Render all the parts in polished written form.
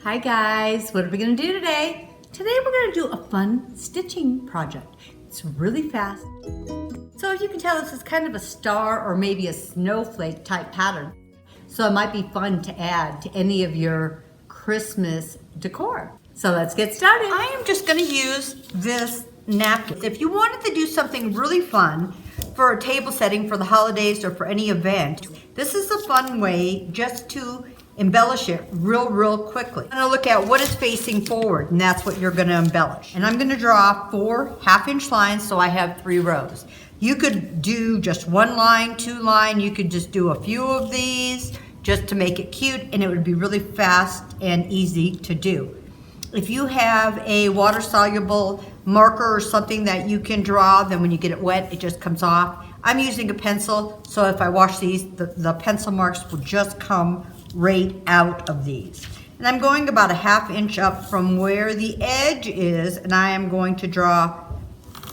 Hi guys, what are we going to do today? Today we're going to do a fun stitching project. It's really fast. So as you can tell, this is kind of a star or maybe a snowflake type pattern. So it might be fun to add to any of your Christmas decor. So let's get started. I am just going to use this napkin. If you wanted to do something really fun for a table setting for the holidays or for any event, this is a fun way just to embellish it real quickly. I'm going to look at what is facing forward, and that's what you're going to embellish. And I'm going to draw 4 half-inch lines, so I have 3 rows. You could do just 1 line, 2 line. You could just do a few of these just to make it cute, and it would be really fast and easy to do. If you have a water-soluble marker or something that you can draw, then when you get it wet, it just comes off. I'm using a pencil, so if I wash these, the pencil marks will just come right out of these. And I'm going about a half-inch up from where the edge is, and I am going to draw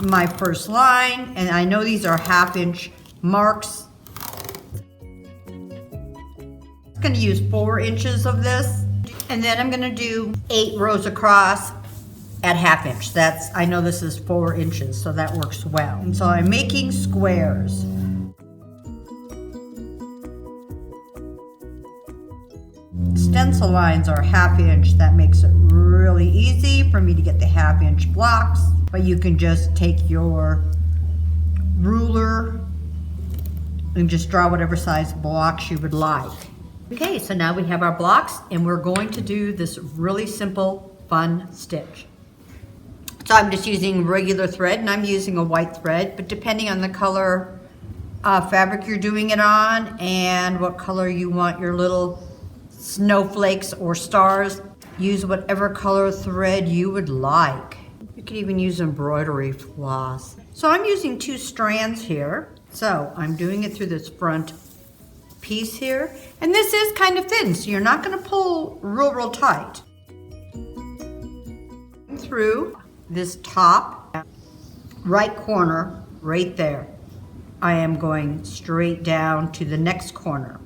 my first line, and I know these are half-inch marks. I'm going to use 4 inches of this, and then I'm going to do 8 rows across at half-inch. I know this is 4 inches, so that works well. And so I'm making squares. Stencil lines are half-inch. That makes it really easy for me to get the half-inch blocks, but you can just take your ruler and just draw whatever size blocks you would like. Okay, so now we have our blocks, and we're going to do this really simple, fun stitch. So I'm just using regular thread, and I'm using a white thread, but depending on the color fabric you're doing it on and what color you want your little snowflakes or stars, use whatever color thread you would like. You could even use embroidery floss. So I'm using 2 strands here. So I'm doing it through this front piece here. And this is kind of thin, so you're not going to pull real tight. Through this top right corner right there, I am going straight down to the next corner.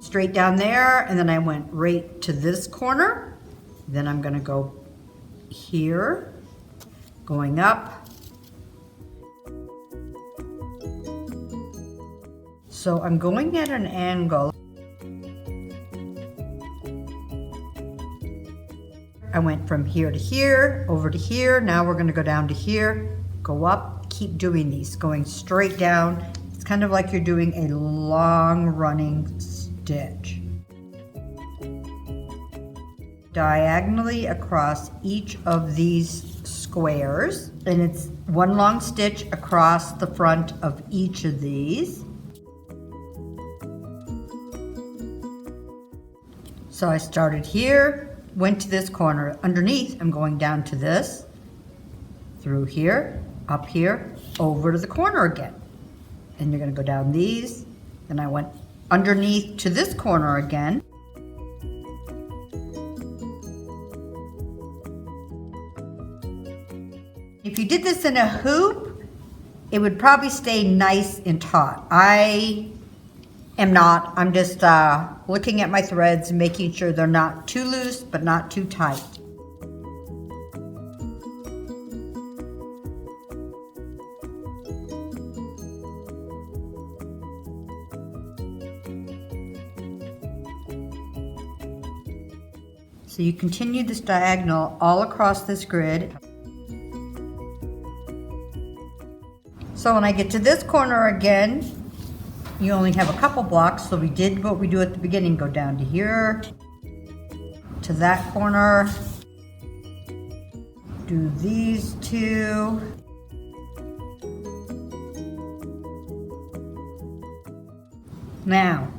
Straight down there, and then I went right to this corner. Then I'm going to go here, going up. So I'm going at an angle. I went from here to here, over to here. Now we're going to go down to here, go up, keep doing these, going straight down. It's kind of like you're doing a long running stitch. Diagonally across each of these squares, and it's 1 long stitch across the front of each of these. So I started here, went to this corner. Underneath, I'm going down to this, through here, up here, over to the corner again. And you're going to go down these, and I went underneath to this corner again. If you did this in a hoop, it would probably stay nice and taut. I am not. I'm just looking at my threads and making sure they're not too loose but not too tight. So you continue this diagonal all across this grid. So when I get to this corner again, you only have a couple blocks, so we did what we do at the beginning, go down to here, to that corner, do these 2. Now,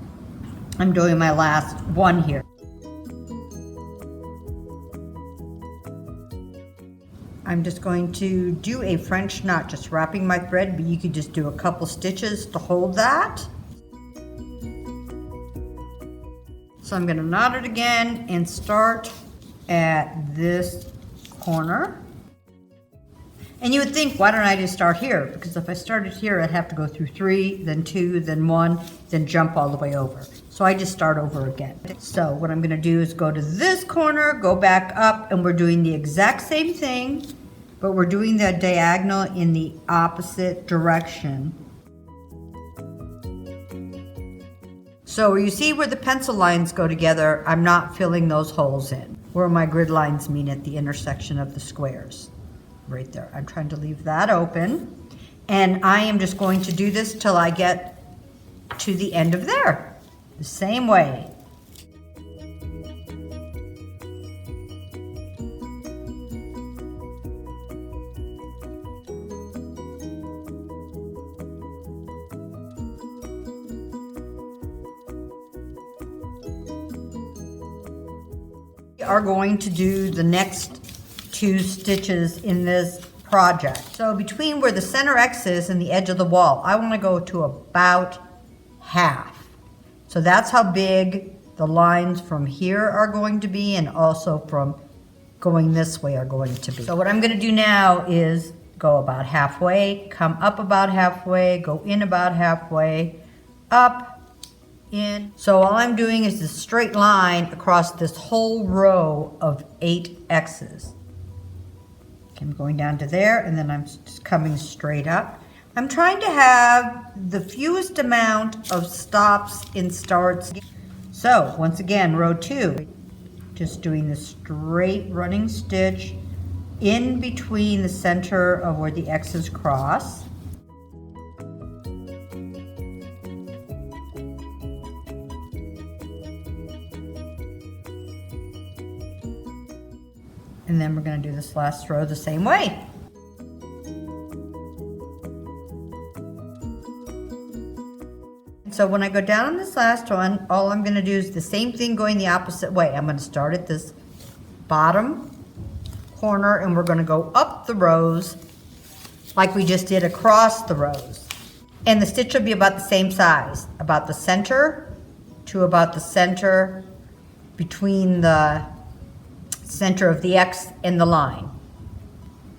I'm doing my last one here. I'm just going to do a French knot, just wrapping my thread, but you could just do a couple stitches to hold that. So I'm going to knot it again and start at this corner. And you would think, why don't I just start here? Because if I started here, I'd have to go through 3, then 2, then 1, then jump all the way over. So I just start over again. So what I'm gonna do is go to this corner, go back up, and we're doing the exact same thing, but we're doing the diagonal in the opposite direction. So you see where the pencil lines go together, I'm not filling those holes in, where my grid lines meet at the intersection of the squares. Right there. I'm trying to leave that open. And I am just going to do this till I get to the end of there. The same way. We are going to do the next 2 stitches in this project. So between where the center X is and the edge of the wall, I want to go to about half. So that's how big the lines from here are going to be, and also from going this way are going to be. So what I'm going to do now is go about halfway, come up about halfway, go in about halfway, up, in. So all I'm doing is this straight line across this whole row of 8 X's. I'm going down to there, and then I'm just coming straight up. I'm trying to have the fewest amount of stops and starts. So once again, row 2, just doing the straight running stitch in between the center of where the X's cross. And then we're going to do this last row the same way. So when I go down on this last one, all I'm going to do is the same thing going the opposite way. I'm going to start at this bottom corner, and we're going to go up the rows like we just did across the rows. And the stitch will be about the same size, about the center to about the center between the center of the X and the line,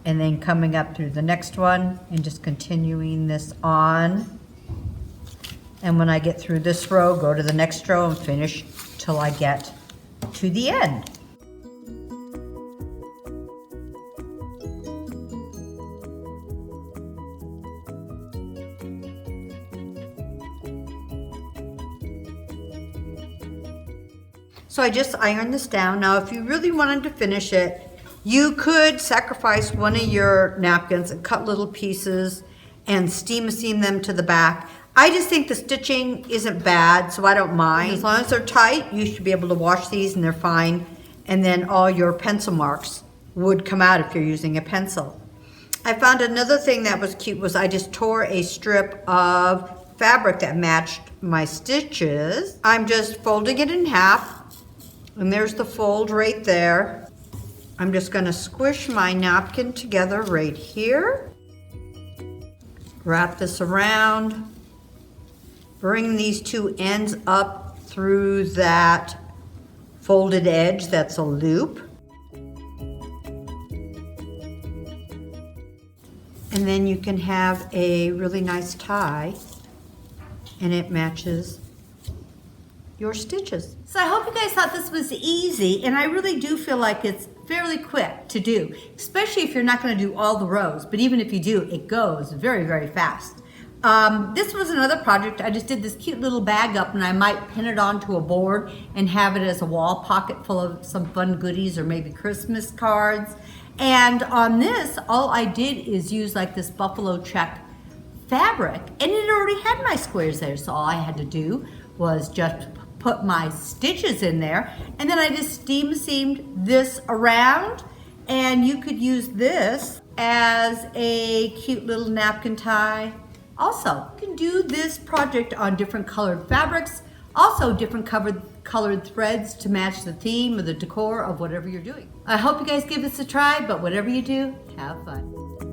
and then coming up through the next one and just continuing this on. And when I get through this row, go to the next row and finish till I get to the end. So I just ironed this down. Now, if you really wanted to finish it, you could sacrifice one of your napkins and cut little pieces and steam them to the back. I just think the stitching isn't bad, so I don't mind. As long as they're tight, you should be able to wash these and they're fine. And then all your pencil marks would come out if you're using a pencil. I found another thing that was cute was I just tore a strip of fabric that matched my stitches. I'm just folding it in half. And there's the fold right there. I'm just going to squish my napkin together right here. Wrap this around. Bring these 2 ends up through that folded edge that's a loop. And then you can have a really nice tie, and it matches your stitches. So I hope you guys thought this was easy, and I really do feel like it's fairly quick to do, especially if you're not going to do all the rows, but even if you do, it goes very, very fast. This was another project. I just did this cute little bag up, and I might pin it onto a board and have it as a wall pocket full of some fun goodies or maybe Christmas cards. And on this, all I did is use like this buffalo check fabric, and it already had my squares there, so all I had to do was just put my stitches in there, and then I just steam seamed this around, and you could use this as a cute little napkin tie. Also, you can do this project on different colored fabrics, also different colored threads to match the theme or the decor of whatever you're doing. I hope you guys give this a try, but whatever you do, have fun.